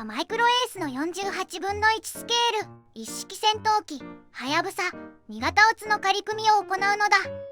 マイクロエースの48分の1スケール一式戦闘機はやぶさ2型オツの仮組みを行うのだ。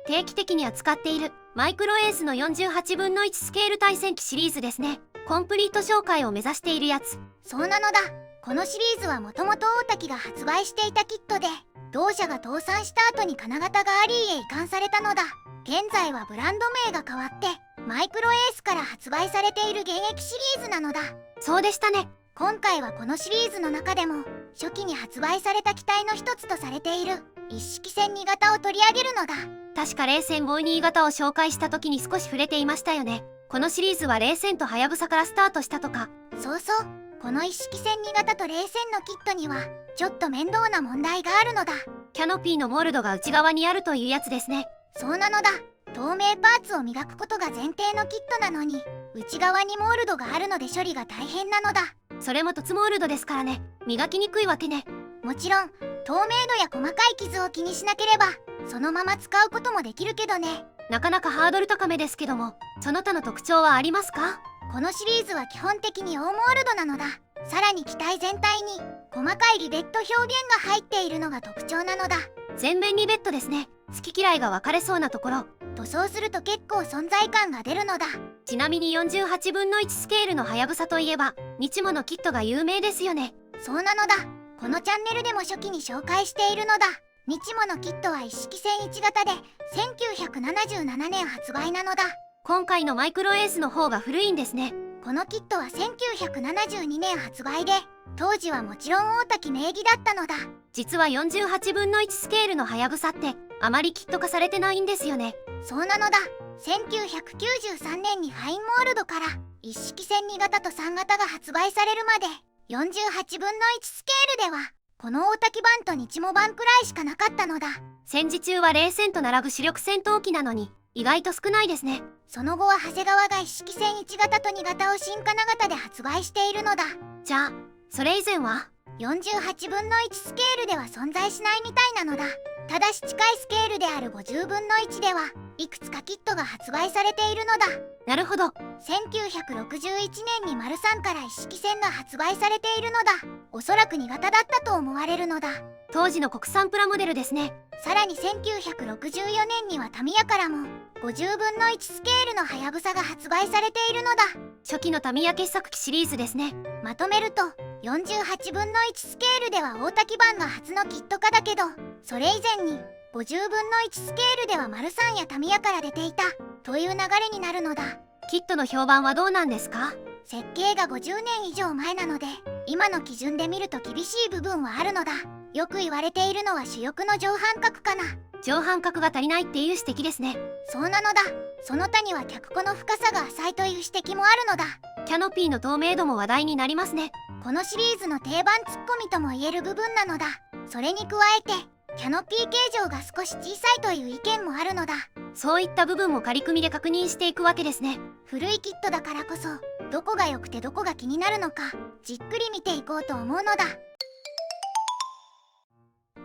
定期的に扱っているマイクロエースの48分の1スケール対戦機シリーズですね。コンプリート紹介を目指しているやつ。そうなのだ。このシリーズはもともと大滝が発売していたキットで、同社が倒産した後に金型がアリーへ移管されたのだ。現在はブランド名が変わってマイクロエースから発売されている現役シリーズなのだ。そうでしたね。今回はこのシリーズの中でも初期に発売された機体の一つとされている一式戦2型を取り上げるのだ。確か冷戦52型を紹介した時に少し触れていましたよね。このシリーズは冷戦とはやぶさからスタートしたとか。そうそう。この一式戦2型と冷戦のキットにはちょっと面倒な問題があるのだ。キャノピーのモールドが内側にあるというやつですね。そうなのだ。透明パーツを磨くことが前提のキットなのに内側にモールドがあるので処理が大変なのだ。それも凸モールドですからね。磨きにくいわけね。もちろん透明度や細かい傷を気にしなければそのまま使うこともできるけどね。なかなかハードル高めですけども、その他の特徴はありますか？このシリーズは基本的にオーモールドなのだ。さらに機体全体に細かいリベット表現が入っているのが特徴なのだ。全面リベットですね。好き嫌いが分かれそうなところ。塗装すると結構存在感が出るのだ。ちなみに48分の1スケールのはやぶさといえば日モのキットが有名ですよね。そうなのだ。このチャンネルでも初期に紹介しているのだ。日モのキットは一式戦1型で1977年発売なのだ。今回のマイクロエースの方が古いんですね。このキットは1972年発売で当時はもちろん大滝名義だったのだ。実は48分の1スケールのはやぶさってあまりキット化されてないんですよね。そうなのだ。1993年にファインモールドから一式戦2型と3型が発売されるまで48分の1スケールではこの大滝版と日モ版くらいしかなかったのだ。戦時中は冷戦と並ぶ主力戦闘機なのに意外と少ないですね。その後は長谷川が一式戦1型と2型を新金型で発売しているのだ。じゃあそれ以前は48分の1スケールでは存在しないみたいなのだ。ただし近いスケールである50分の1ではいくつかキットが発売されているのだ。なるほど。1961年に丸3から一式戦が発売されているのだ。おそらく2型だったと思われるのだ。当時の国産プラモデルですね。さらに1964年にはタミヤからも50分の1スケールのはやぶさが発売されているのだ。初期のタミヤ傑作機シリーズですね。まとめると48分の1スケールでは大滝版が初のキット化だけど、それ以前に50分の1スケールでは丸3やタミヤから出ていたという流れになるのだ。キットの評判はどうなんですか？設計が50年以上前なので今の基準で見ると厳しい部分はあるのだ。よく言われているのは主翼の上半角かな。上半角が足りないっていう指摘ですね。そうなのだ。その他には脚庫の深さが浅いという指摘もあるのだ。キャノピーの透明度も話題になりますね。このシリーズの定番ツッコミとも言える部分なのだ。それに加えてキャノピー形状が少し小さいという意見もあるのだ。そういった部分も仮組みで確認していくわけですね。古いキットだからこそどこが良くてどこが気になるのかじっくり見ていこうと思うのだ。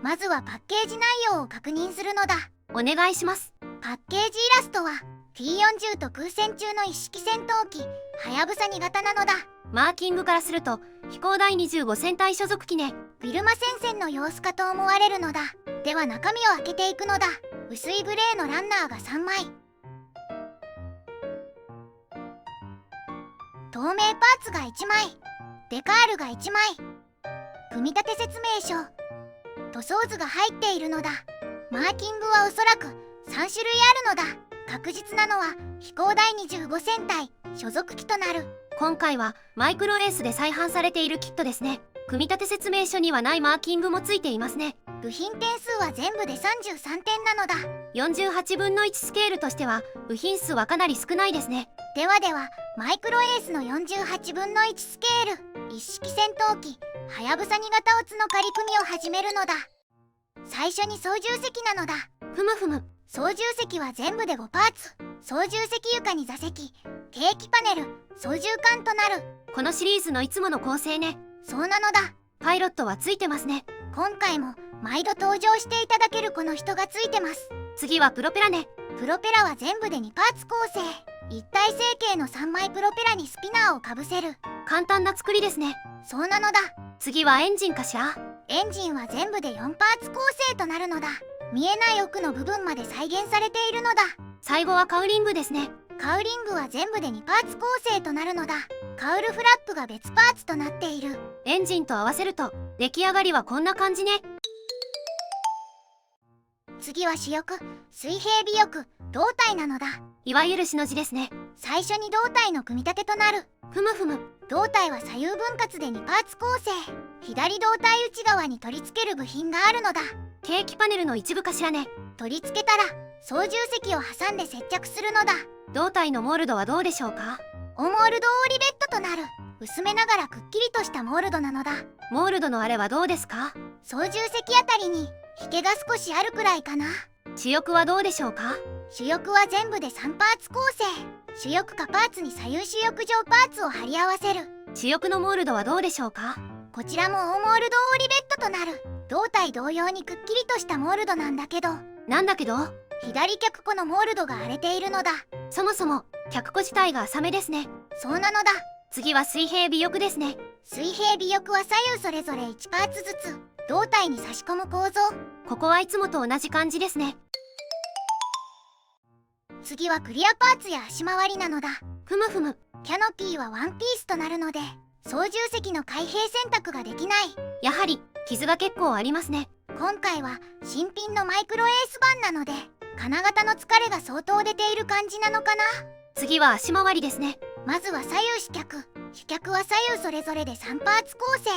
まずはパッケージ内容を確認するのだ。お願いします。パッケージイラストは T40 と空戦中の一式戦闘機はやぶさ2型なのだ。マーキングからすると飛行第25戦隊所属機ね。ビルマ戦線の様子かと思われるのだ。では中身を開けていくのだ。薄いグレーのランナーが3枚、透明パーツが1枚、デカールが1枚、組み立て説明書、塗装図が入っているのだ。マーキングはおそらく3種類あるのだ。確実なのは飛行第25戦隊所属機となる。今回はマイクロエースで再販されているキットですね。組み立て説明書にはないマーキングもついていますね。部品点数は全部で33点なのだ。48分の1スケールとしては部品数はかなり少ないですね。ではマイクロエースの48分の1スケール一式戦闘機はやぶさ2型オツの仮組みを始めるのだ。最初に操縦席なのだ。ふむふむ。操縦席は全部で5パーツ。操縦席床に座席、ケーキパネル、操縦桿となる。このシリーズのいつもの構成ね。そうなのだ。パイロットはついてますね。今回も毎度登場していただけるこの人がついてます。次はプロペラね。プロペラは全部で2パーツ構成。一体成形の3枚プロペラにスピナーをかぶせる簡単な作りですね。そうなのだ。次はエンジンかしら。エンジンは全部で4パーツ構成となるのだ。見えない奥の部分まで再現されているのだ。最後はカウリングですね。カウリングは全部で2パーツ構成となるのだ。カウルフラップが別パーツとなっている。エンジンと合わせると出来上がりはこんな感じね。次は主翼、水平尾翼、胴体なのだ。いわゆるしの字ですね。最初に胴体の組み立てとなる。ふむふむ。胴体は左右分割で2パーツ構成。左胴体内側に取り付ける部品があるのだ。ケーキパネルの一部かしらね。取り付けたら操縦席を挟んで接着するのだ。胴体のモールドはどうでしょうか。オモールドオーリベットとなる。薄めながらくっきりとしたモールドなのだ。モールドのあれはどうですか。操縦席あたりに引けが少しあるくらいかな。主翼はどうでしょうか。主翼は全部で3パーツ構成。主翼下パーツに左右主翼上パーツを貼り合わせる。主翼のモールドはどうでしょうか。こちらもオモールドオーリベットとなる。胴体同様にくっきりとしたモールドなんだけど、なんだけど左脚庫のモールドが荒れているのだ。そもそも脚庫自体が浅めですね。そうなのだ。次は水平尾翼ですね。水平尾翼は左右それぞれ1パーツずつ胴体に差し込む構造。ここはいつもと同じ感じですね。次はクリアパーツや足回りなのだ。ふむふむ。キャノピーはワンピースとなるので操縦席の開閉選択ができない。やはり傷が結構ありますね。今回は新品のマイクロエース版なので金型の疲れが相当出ている感じなのかな。次は足回りですね。まずは左右主脚。主脚は左右それぞれで3パーツ構成。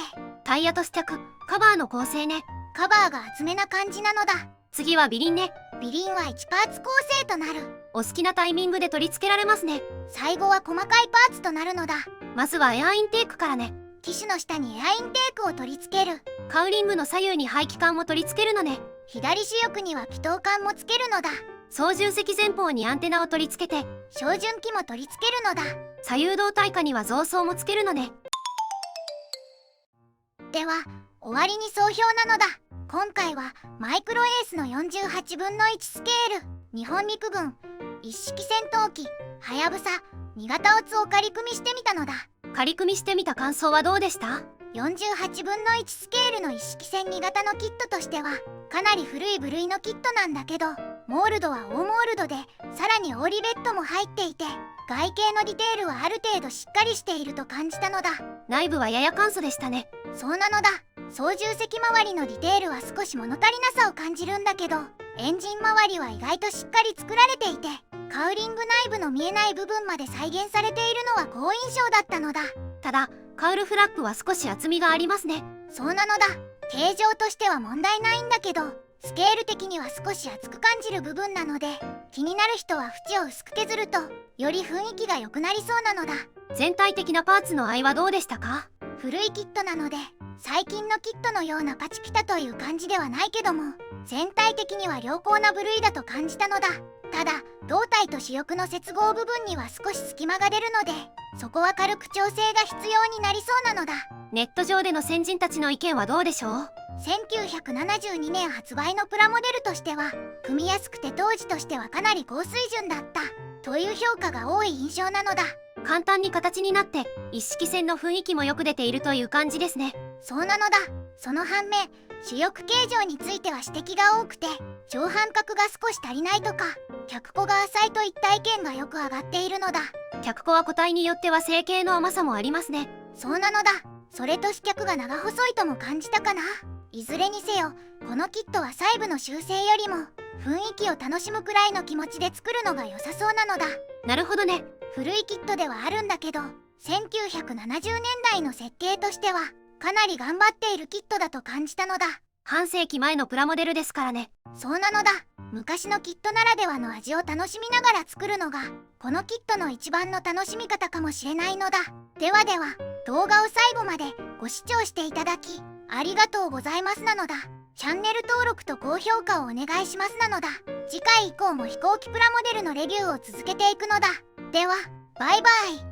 タイヤと試着、カバーの構成ね。カバーが厚めな感じなのだ。次は尾輪ね。尾輪は1パーツ構成となる。お好きなタイミングで取り付けられますね。最後は細かいパーツとなるのだ。まずはエアインテークからね。機種の下にエアインテークを取り付ける。カウリングの左右に排気管も取り付けるのね。左主翼には気筒管もつけるのだ。操縦席前方にアンテナを取り付けて、照準器も取り付けるのだ。左右胴体下には増装もつけるのね。では終わりに総評なのだ。今回はマイクロエースの48分の1スケール日本陸軍一式戦闘機はやぶさ2型オツを仮組みしてみたのだ。仮組みしてみた感想はどうでした？ 48分の1スケールの一式戦2型のキットとしてはかなり古い部類のキットなんだけど、モールドは大モールドでさらにオーリベットも入っていて外形のディテールはある程度しっかりしていると感じたのだ。内部はやや簡素でしたね。そうなのだ。操縦席周りのディテールは少し物足りなさを感じるんだけど、エンジン周りは意外としっかり作られていてカウリング内部の見えない部分まで再現されているのは好印象だったのだ。ただカウルフラップは少し厚みがありますね。そうなのだ。形状としては問題ないんだけどスケール的には少し厚く感じる部分なので、気になる人は縁を薄く削るとより雰囲気が良くなりそうなのだ。全体的なパーツの合はどうでしたか？古いキットなので最近のキットのようなパチピタという感じではないけども全体的には良好な部類だと感じたのだ。ただ胴体と主翼の接合部分には少し隙間が出るのでそこは軽く調整が必要になりそうなのだ。ネット上での先人たちの意見はどうでしょう？1972年発売のプラモデルとしては組みやすくて当時としてはかなり高水準だったという評価が多い印象なのだ。簡単に形になって一式戦の雰囲気もよく出ているという感じですね。そうなのだ。その反面主翼形状については指摘が多くて上半角が少し足りないとか脚庫が浅いといった意見がよく上がっているのだ。脚庫は個体によっては成形の甘さもありますね。そうなのだ。それと試脚が長細いとも感じたかな。いずれにせよこのキットは細部の修正よりも雰囲気を楽しむくらいの気持ちで作るのが良さそうなのだ。なるほどね。古いキットではあるんだけど1970年代の設計としてはかなり頑張っているキットだと感じたのだ。半世紀前のプラモデルですからね。そうなのだ。昔のキットならではの味を楽しみながら作るのがこのキットの一番の楽しみ方かもしれないのだ。ではでは動画を最後までご視聴していただきありがとうございますなのだ。チャンネル登録と高評価をお願いしますなのだ。次回以降も飛行機プラモデルのレビューを続けていくのだ。ではバイバイ。